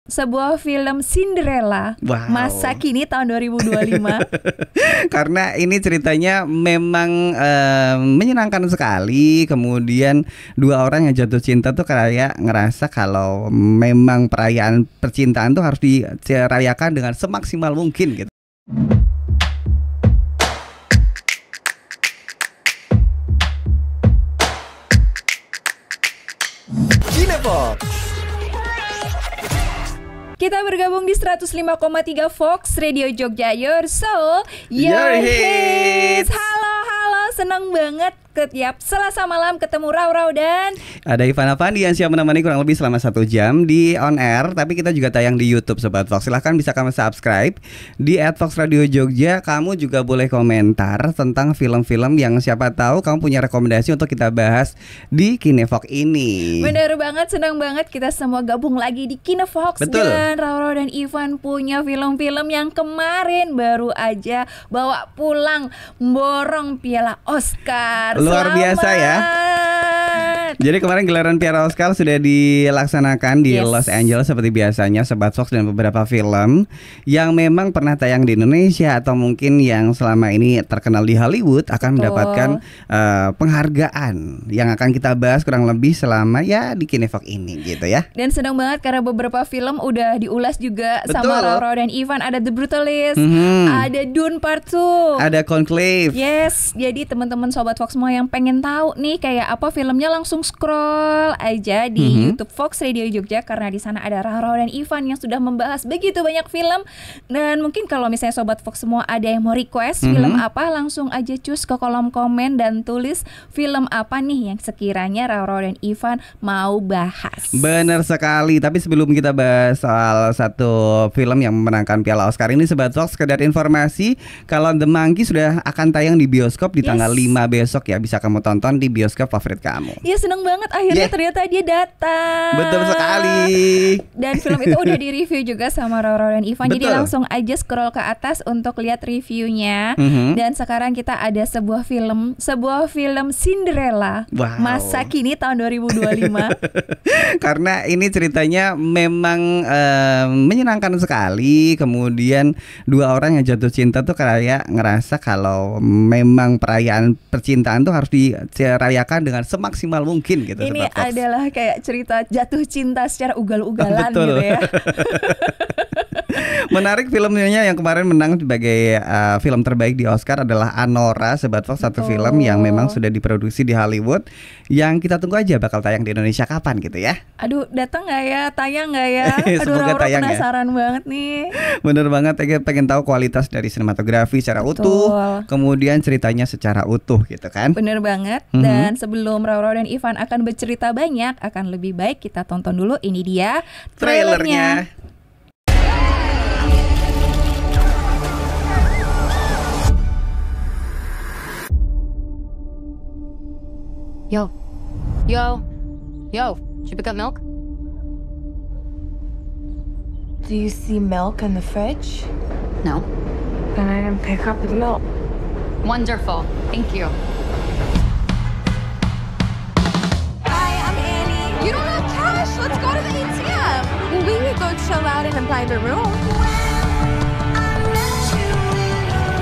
Sebuah film Cinderella masa kini tahun 2025. Karena ini ceritanya memang menyenangkan sekali. Kemudian dua orang yang jatuh cinta tuh kayak ngerasa kalau memang perayaan percintaan tuh harus dirayakan dengan semaksimal mungkin gitu. Kinevox. Kita bergabung di 105,3 Fox Radio Jogja, your soul, your hits. Halo, senang banget setiap Selasa malam ketemu Rau dan ada Ivan Avandi yang siap menemani kurang lebih selama 1 jam di on air. Tapi kita juga tayang di YouTube Sobat Fox. Silahkan bisa kamu subscribe di @foxradiojogja. Kamu juga boleh komentar tentang film-film yang siapa tahu kamu punya rekomendasi untuk kita bahas di Kinevox ini. Bener banget, senang banget kita semua gabung lagi di Kinevox. Betul. Dan Rau dan Ivan punya film-film yang kemarin baru aja bawa pulang borong piala Oscar. Luar biasa ya. Jadi kemarin gelaran Piala Oscar sudah dilaksanakan di Los Angeles seperti biasanya Sobat Fox, dan beberapa film yang memang pernah tayang di Indonesia atau mungkin yang selama ini terkenal di Hollywood akan mendapatkan penghargaan yang akan kita bahas kurang lebih selama ya di Kinevox ini gitu ya. Dan senang banget karena beberapa film udah diulas juga sama Roro dan Ivan. Ada The Brutalist, ada Dune Part 2, ada Conclave. Yes, jadi teman-teman Sobat Fox semua yang pengen tahu nih kayak apa filmnya, langsung scroll aja di YouTube Fox Radio Jogja, karena di sana ada Roro dan Ivan yang sudah membahas begitu banyak film. Dan mungkin kalau misalnya Sobat Fox semua ada yang mau request film apa, langsung aja cus ke kolom komen dan tulis film apa nih yang sekiranya Roro dan Ivan mau bahas. Benar sekali. Tapi sebelum kita bahas soal satu film yang memenangkan Piala Oscar ini, Sobat Fox, sekedar informasi kalau The Monkey sudah akan tayang di bioskop di tanggal 5 besok ya. Bisa kamu tonton di bioskop favorit kamu. Ya, seneng banget akhirnya ternyata dia datang. Betul sekali. Dan film itu udah di-review juga sama Roro dan Ivan. Jadi langsung aja scroll ke atas untuk lihat reviewnya. Dan sekarang kita ada sebuah film Cinderella masa kini tahun 2025. Karena ini ceritanya memang menyenangkan sekali. Kemudian dua orang yang jatuh cinta tuh kayak ngerasa kalau memang perayaan percintaan tuh harus dirayakan dengan semaksimal mungkin gitu. Ini adalah kayak cerita jatuh cinta secara ugal-ugalan gitu ya. Menarik filmnya yang kemarin menang sebagai film terbaik di Oscar adalah Anora, Sobat Fox. Satu film yang memang sudah diproduksi di Hollywood, yang kita tunggu aja bakal tayang di Indonesia kapan gitu ya. Aduh, datang nggak ya, tayang nggak ya? Aduh, Roro penasaran banget nih. Bener banget, pengen tahu kualitas dari sinematografi secara utuh, kemudian ceritanya secara utuh gitu kan. Bener banget. Dan sebelum Roro dan Ivan akan bercerita banyak, akan lebih baik kita tonton dulu. Ini dia trailernya. Yo, should you pick up milk? Do you see milk in the fridge? No. Then I didn't pick up the milk. Wonderful, thank you. Hi, I'm Annie. You don't have cash, let's go to the ATM. Well, we could go chill out in a private room.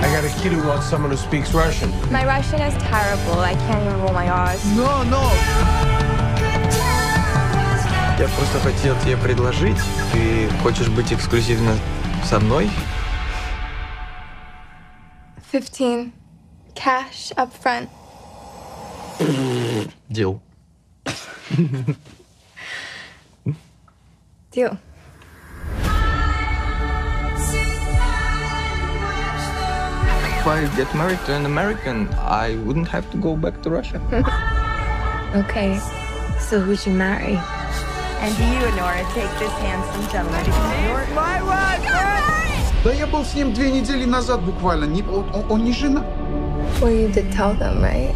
I got a kid who wants someone who speaks Russian. My Russian is terrible. I can't even roll my R's. No. Я просто хотел тебе предложить. Ты хочешь быть эксклюзивно со мной? 15. Cash up front. Deal. Deal. If I get married to an American, I wouldn't have to go back to Russia. Okay, so who'd you marry? And do you, Nora, take this handsome gentleman to be my wife? Да я был с ним 2 недели назад буквально. Он не женат. Well, you did tell them, right?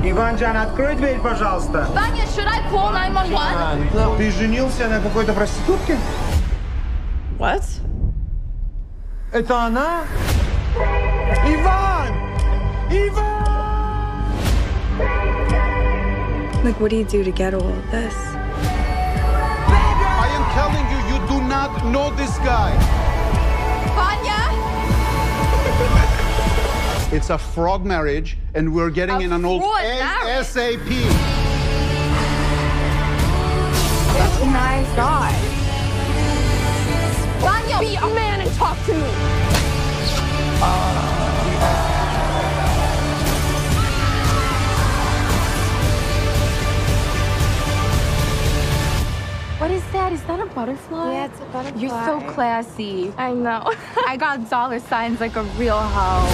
Иванжан, открой дверь, пожалуйста. Vanya, should I call 911? Ты женился на какой-то проститутке? What? Это она? Иван! Like, what do you do to get all of this? I am telling you, you do not It's a frog marriage, and we're getting in an old ASAP. That's a nice guy. Daniel, be a man and talk to me. What is that? Is that a butterfly? Yeah, it's a butterfly. You're so classy. I know. I got dollar signs like a real hoe.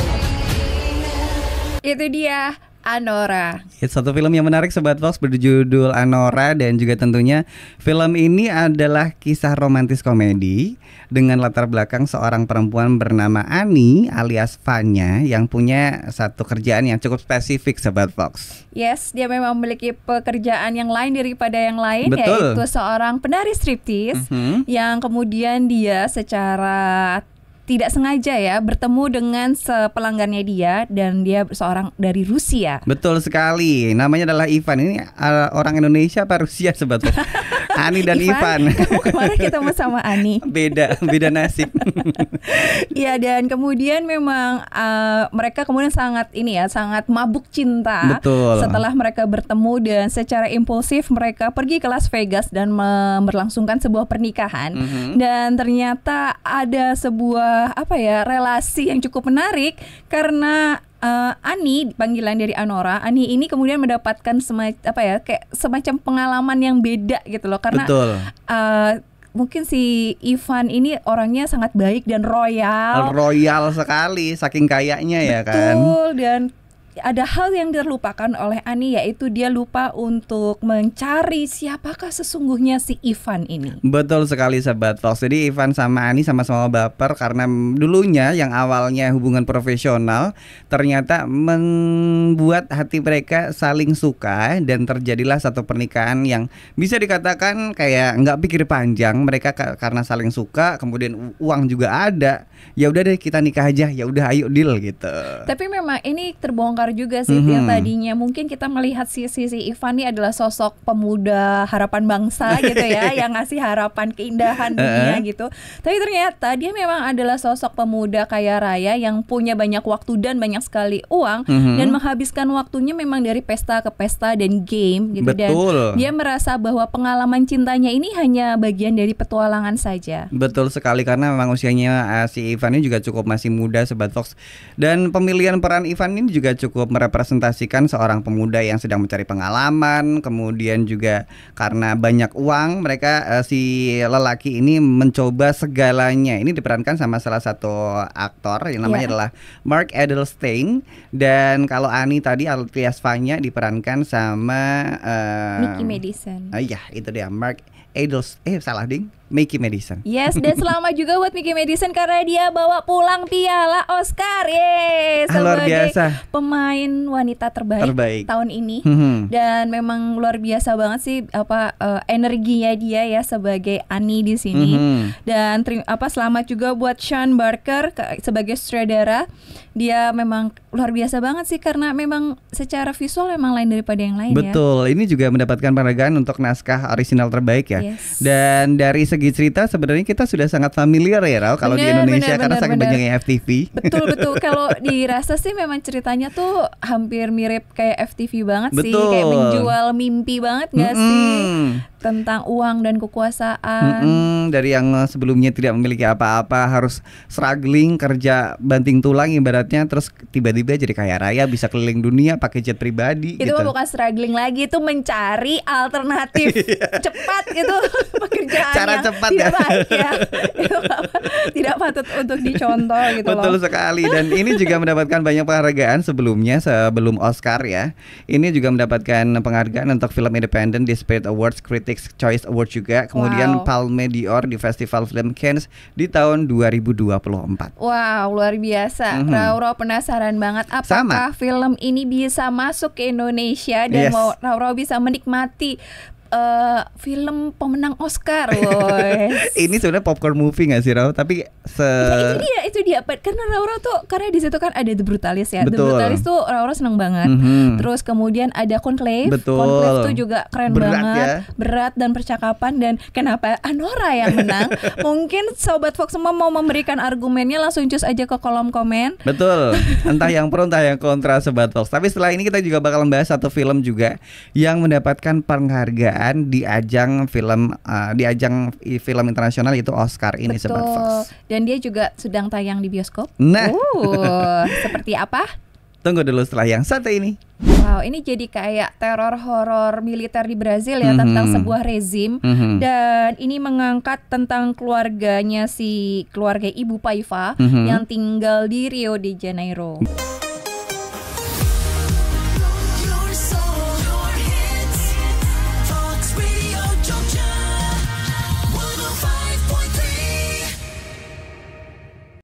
Itu dia Anora. It's satu film yang menarik Sobat Fox berjudul Anora, dan juga tentunya film ini adalah kisah romantis komedi dengan latar belakang seorang perempuan bernama Ani alias Vanya yang punya satu kerjaan yang cukup spesifik Sobat Fox. Yes, dia memang memiliki pekerjaan yang lain daripada yang lain. Betul. Yaitu seorang penari striptease yang kemudian dia secara tidak sengaja ya bertemu dengan pelanggannya dia, dan dia seorang dari Rusia. Betul sekali. Namanya adalah Ivan. Ini orang Indonesia apa Rusia Sobat Fox? Ani dan Ivan. Kamu kemarin ketemu sama Ani. Beda nasib. Iya, dan kemudian memang mereka kemudian sangat mabuk cinta. Betul. Setelah mereka bertemu dan secara impulsif mereka pergi ke Las Vegas dan memberlangsungkan sebuah pernikahan. Dan ternyata ada sebuah relasi yang cukup menarik karena Ani, panggilan dari Anora, Ani ini kemudian mendapatkan semacam pengalaman yang beda gitu loh, karena mungkin si Ivan ini orangnya sangat baik dan royal sekali, saking kayaknya ya kan. Betul, dan ada hal yang terlupakan oleh Ani, yaitu dia lupa untuk mencari siapakah sesungguhnya si Ivan ini. Betul sekali Sobat Fox. Jadi Ivan sama Ani sama-sama baper karena dulunya yang awalnya hubungan profesional ternyata membuat hati mereka saling suka, dan terjadilah satu pernikahan yang bisa dikatakan kayak nggak pikir panjang. Mereka karena saling suka, kemudian uang juga ada. Ya udah deh kita nikah aja. Ya udah ayo deal gitu. Tapi memang ini terbongkar juga sih yang tadinya mungkin kita melihat si Ivan ini adalah sosok pemuda harapan bangsa gitu ya, yang ngasih harapan keindahan dunia gitu. Tapi ternyata dia memang adalah sosok pemuda kaya raya yang punya banyak waktu dan banyak sekali uang, dan menghabiskan waktunya memang dari pesta ke pesta dan game gitu. Betul. Dan dia merasa bahwa pengalaman cintanya ini hanya bagian dari petualangan saja. Betul sekali, karena memang usianya si Ivan ini juga cukup masih muda Sobat Fox. Dan pemilihan peran Ivan ini juga cukup merepresentasikan seorang pemuda yang sedang mencari pengalaman, kemudian juga karena banyak uang, mereka si lelaki ini mencoba segalanya. Ini diperankan sama salah satu aktor yang namanya adalah Mark Edelstein, dan kalau Ani tadi alias Vanya diperankan sama Mickey Madison. Iya, itu dia Mark Mickey Madison. Yes, dan selamat juga buat Mickey Madison karena dia bawa pulang piala Oscar. Luar biasa. Pemain wanita terbaik tahun ini. Dan memang luar biasa banget sih energinya dia ya sebagai Ani di sini. Dan selamat juga buat Sean Barker sebagai sutradara. Dia memang luar biasa banget sih karena memang secara visual memang lain daripada yang lain. Betul, ini juga mendapatkan penghargaan untuk naskah orisinal terbaik ya. Yes. Dan dari segi cerita sebenarnya kita sudah sangat familiar ya Rao kalau di Indonesia karena saking banyaknya FTV. Betul. Kalau dirasa sih memang ceritanya tuh hampir mirip kayak FTV banget sih, kayak menjual mimpi banget nggak sih tentang uang dan kekuasaan. Dari yang sebelumnya tidak memiliki apa-apa, harus struggling kerja banting tulang ibaratnya, terus tiba-tiba jadi kaya raya, bisa keliling dunia pakai jet pribadi. Itu gitu. Bukan struggling lagi, itu mencari alternatif cepat gitu pekerjaannya. Cara cepat tidak baik ya. Tidak patut untuk dicontoh gitu. Betul sekali. Dan ini juga mendapatkan banyak penghargaan sebelumnya, sebelum Oscar ya. Ini juga mendapatkan penghargaan untuk film independen di Spirit Awards, Critics Choice Award juga. Kemudian Palme d'Or di Festival Film Cannes di tahun 2024. Wow, luar biasa. Rauro penasaran banget apakah film ini bisa masuk ke Indonesia dan Rauro bisa menikmati film pemenang Oscar. Wes. Ini sebenarnya popcorn movie nggak sih, Rau? Tapi Ya, itu dia. Karena Laura tuh karena di situ kan ada The Brutalist ya. Betul. The Brutalist tuh Laura seneng banget. Terus kemudian ada Conclave. Betul. Conclave tuh juga keren Berat banget. ya. Berat dan percakapan. Dan kenapa Anora yang menang? Mungkin Sobat Fox semua mau memberikan argumennya, langsung cus aja ke kolom komen. Betul. Entah yang pro entah yang kontra Sobat Fox. Tapi setelah ini kita juga bakal membahas satu film juga yang mendapatkan penghargaan di ajang film internasional, yaitu Oscar ini. Betul. Sobat Fox. Dan dia juga sedang tayang di bioskop. Nah. Seperti apa? Tunggu dulu setelah yang satu ini. Wow, ini jadi kayak teror horor militer di Brazil ya, tentang sebuah rezim. Dan ini mengangkat tentang keluarga Ibu Paiva yang tinggal di Rio de Janeiro.